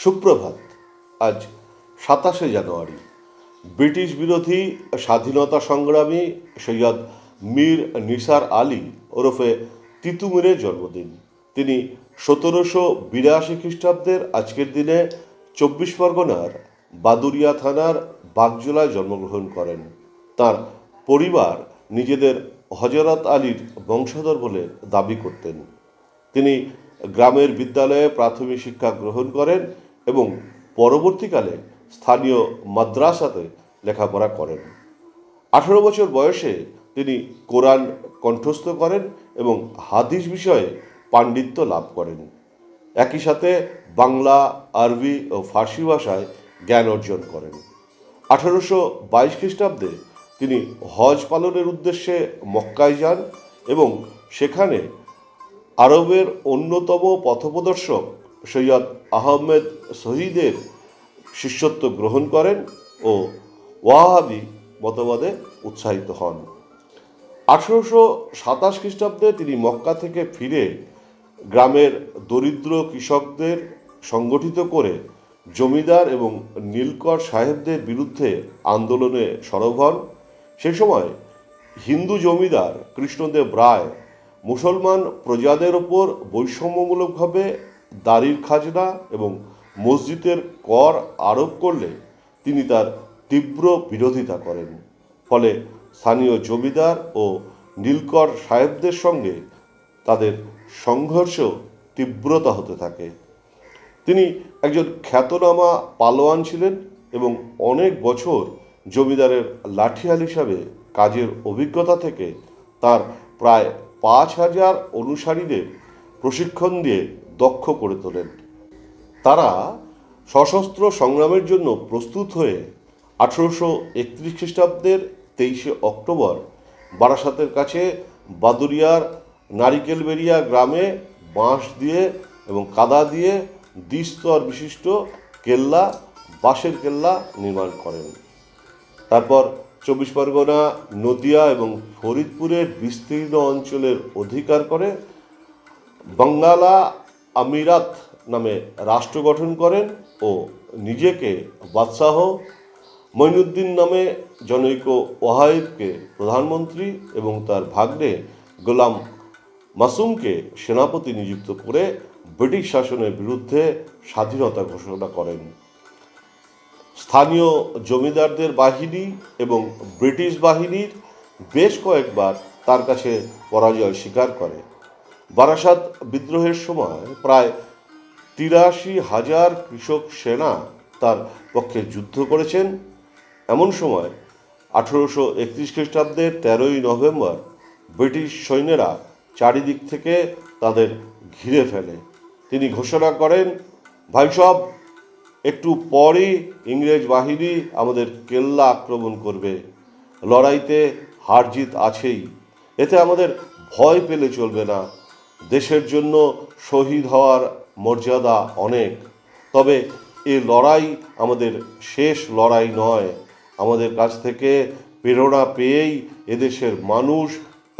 সুপ্রভাত। আজ 27শে জানুয়ারি। ব্রিটিশ বিরোধী স্বাধীনতা সংগ্রামী সৈয়দ মীর নিসার আলী ওরফে তিতুমীরের জন্মদিন। তিনি 1782 খ্রিস্টাব্দের আজকের দিনে 24 পরগনার বাদুড়িয়া থানার বাগজোলায় জন্মগ্রহণ করেন। তার পরিবার নিজেদের হজরত আলীর বংশধর বলে দাবি করতেন। তিনি গ্রামের বিদ্যালয়ে প্রাথমিক শিক্ষা গ্রহণ করেন এবং পরবর্তীকালে স্থানীয় মাদ্রাসাতে লেখাপড়া করেন। 18 বছর বয়সে তিনি কোরআন কণ্ঠস্থ করেন এবং হাদিস বিষয়ে পাণ্ডিত্য লাভ করেন। একই সাথে বাংলা, আরবি ও ফার্সি ভাষায় জ্ঞান অর্জন করেন। 1822 খ্রিস্টাব্দে তিনি হজ পালনের উদ্দেশ্যে মক্কায় যান এবং সেখানে আরবের অন্যতম পথপ্রদর্শক সৈয়দ আহমেদ শহীদের শিষ্যত্ব গ্রহণ করেন ও ওয়াহাবি মতবাদে উৎসাহিত হন। 1827 খ্রিস্টাব্দে তিনি মক্কা থেকে ফিরে গ্রামের দরিদ্র কৃষকদের সংগঠিত করে জমিদার এবং নীলকর সাহেবদের বিরুদ্ধে আন্দোলনে সরব হন। সেই সময় হিন্দু জমিদার কৃষ্ণদেব রায় মুসলমান প্রজাদের ওপর বৈষম্যমূলকভাবে দাড়ির খাজনা এবং মসজিদের কর আরোপ করলে তিনি তার তীব্র বিরোধিতা করেন। ফলে স্থানীয় জমিদার ও নীলকর সাহেবদের সঙ্গে তাদের সংঘর্ষ তীব্রতা হতে থাকে। তিনি একজন খ্যাতনামা পালোয়ান ছিলেন এবং অনেক বছর জমিদারের লাঠিয়াল হিসাবে কাজের অভিজ্ঞতা থেকে তার প্রায় 5000 অনুসারীদের প্রশিক্ষণ দিয়ে দক্ষ করে তোলেন। তারা সশস্ত্র সংগ্রামের জন্য প্রস্তুত হয়ে 1831 খ্রিস্টাব্দের 23শে অক্টোবর বারাসাতের কাছে বাদুড়িয়ার নারিকেলবেড়িয়া গ্রামে বাঁশ দিয়ে এবং কাদা দিয়ে দ্বিস্তর বিশিষ্ট কেল্লা, বাঁশের কেল্লা নির্মাণ করেন। তারপর 24 পরগনা, নদিয়া এবং ফরিদপুরের বিস্তীর্ণ অঞ্চলের অধিকার করে বাঙ্গালা আমিরাত নামে রাষ্ট্র গঠন করেন ও নিজেকে বাদশাহ মঈনুদ্দিন নামে জনৈক ওয়াহাবকে প্রধানমন্ত্রী এবং তার ভাগ্নে গোলাম মাসুমকে সেনাপতি নিযুক্ত করে ব্রিটিশ শাসনের বিরুদ্ধে স্বাধীনতা ঘোষণা করেন। স্থানীয় জমিদারদের বাহিনী এবং ব্রিটিশ বাহিনীর বেশ কয়েকবার তার কাছে পরাজয় স্বীকার করে। বারাসাত বিদ্রোহের সময় প্রায় 83,000 কৃষক সেনা তার পক্ষে যুদ্ধ করেছেন। এমন সময় 1831 খ্রিস্টাব্দের 13ই নভেম্বর ব্রিটিশ সৈন্যরা চারিদিক থেকে তাদের ঘিরে ফেলে। তিনি ঘোষণা করেন, ভাই সব, একটু পরই ইংরেজ বাহিনী আমাদের কেল্লা আক্রমণ করবে। লড়াইতে হার জিত আছেই, এতে আমাদের ভয় পেলে চলবে না। দেশের জন্য শহীদ হওয়ার মর্যাদা অনেক, তবে এ লড়াই আমাদের শেষ লড়াই নয়। আমাদের কাছ থেকে প্রেরণা পেয়েই এদেশের মানুষ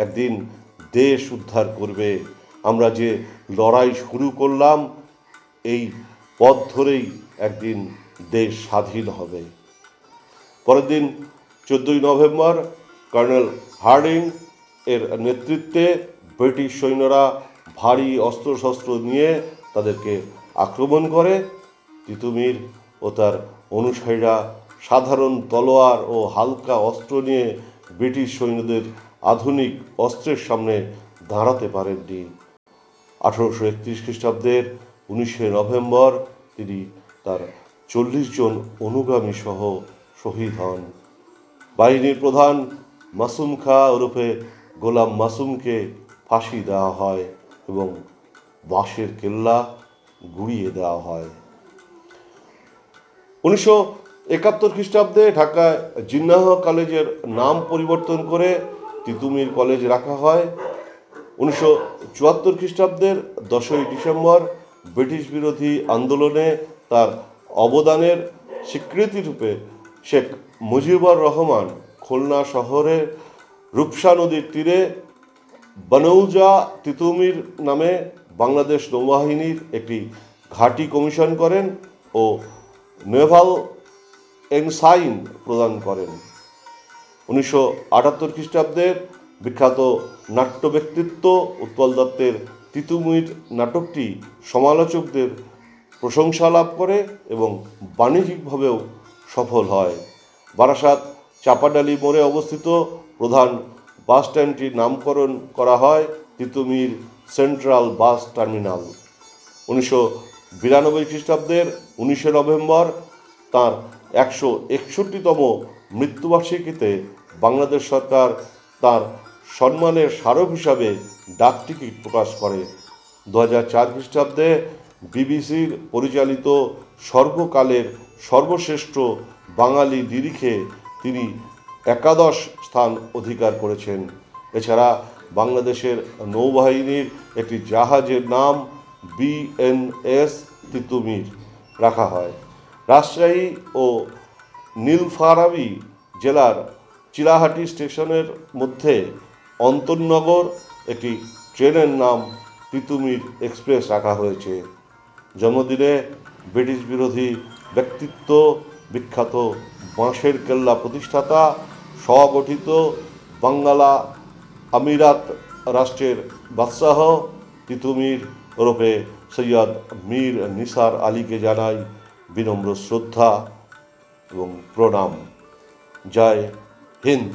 একদিন দেশ উদ্ধার করবে। আমরা যে লড়াই শুরু করলাম, এই পথ ধরেই একদিন দেশ স্বাধীন হবে। পরের দিন 14ই নভেম্বর কর্নেল হার্ডিং এর নেতৃত্বে ব্রিটিশ সৈন্যরা ভারী অস্ত্রশস্ত্র নিয়ে তাদেরকে আক্রমণ করে। তিতুমীর ও তার অনুসারীরা সাধারণ তলোয়ার ও হালকা অস্ত্র নিয়ে ব্রিটিশ সৈন্যদের আধুনিক অস্ত্রের সামনে দাঁড়াতে পারেননি। 1831 খ্রিস্টাব্দের 19শে নভেম্বর তিনি তার 40 জন অনুগামী সহ শহীদ হন। বাহিনীর প্রধান মাসুম খা ওরফে গোলাম মাসুমকে ফাঁসি দেওয়া হয় এবং বাঁশের কেল্লা গুড়িয়ে দেওয়া হয়। 1971 খ্রিস্টাব্দে ঢাকায় জিন্নাহ কলেজের নাম পরিবর্তন করে তিতুমীর কলেজ রাখা হয়। 1974 খ্রিস্টাব্দের 10ই ডিসেম্বর ব্রিটিশ বিরোধী আন্দোলনে তার অবদানের স্বীকৃতিরূপে শেখ মুজিবুর রহমান খুলনা শহরের রূপসা নদীর তীরে বনৌজা তিতুমীর নামে বাংলাদেশ নৌবাহিনীর একটি ঘাঁটি কমিশন করেন ও নেভাল এনসাইন প্রদান করেন। 1978 খ্রিস্টাব্দের বিখ্যাত নাট্য ব্যক্তিত্ব উৎপল দত্তের তিতুমির নাটকটি সমালোচকদের প্রশংসা লাভ করে এবং বাণিজ্যিকভাবেও সফল হয়। বারাসাত চাপাডালি মোড়ে অবস্থিত প্রধান বাস স্ট্যান্ডটির নামকরণ করা হয় তিতুমির সেন্ট্রাল বাস টার্মিনাল। 1992 খ্রিস্টাব্দের 19শে নভেম্বর তাঁর 161তম মৃত্যুবার্ষিকীতে বাংলাদেশ সরকার তাঁর সম্মানের স্মারক হিসাবে ডাকটিকিট প্রকাশ করে। 2004 খ্রিস্টাব্দে বিবিসির পরিচালিত সর্বকালের সর্বশ্রেষ্ঠ বাঙালি নিরিখে তিনি 11 স্থান অধিকার করেছেন। এছাড়া বাংলাদেশের নৌবাহিনীর একটি জাহাজের নাম বিএনএস তিতুমির রাখা হয়। রাজশাহী ও নীলফামারী জেলার চিলাহাটি স্টেশনের মধ্যে অন্তর্নগর একটি ট্রেনের নাম তিতুমির এক্সপ্রেস রাখা হয়েছে। জন্মদিনে ব্রিটিশ বিরোধী ব্যক্তিত্ব, বিখ্যাত বাঁশের কেল্লা প্রতিষ্ঠাতা, স্বগঠিত বাঙ্গালা আমিরাত রাষ্ট্রের বাদশাহ তিতুমির ওরফে সৈয়দ মীর নিসার আলীকে জানাই বিনম্র শ্রদ্ধা এবং প্রণাম। জয় হিন্দ।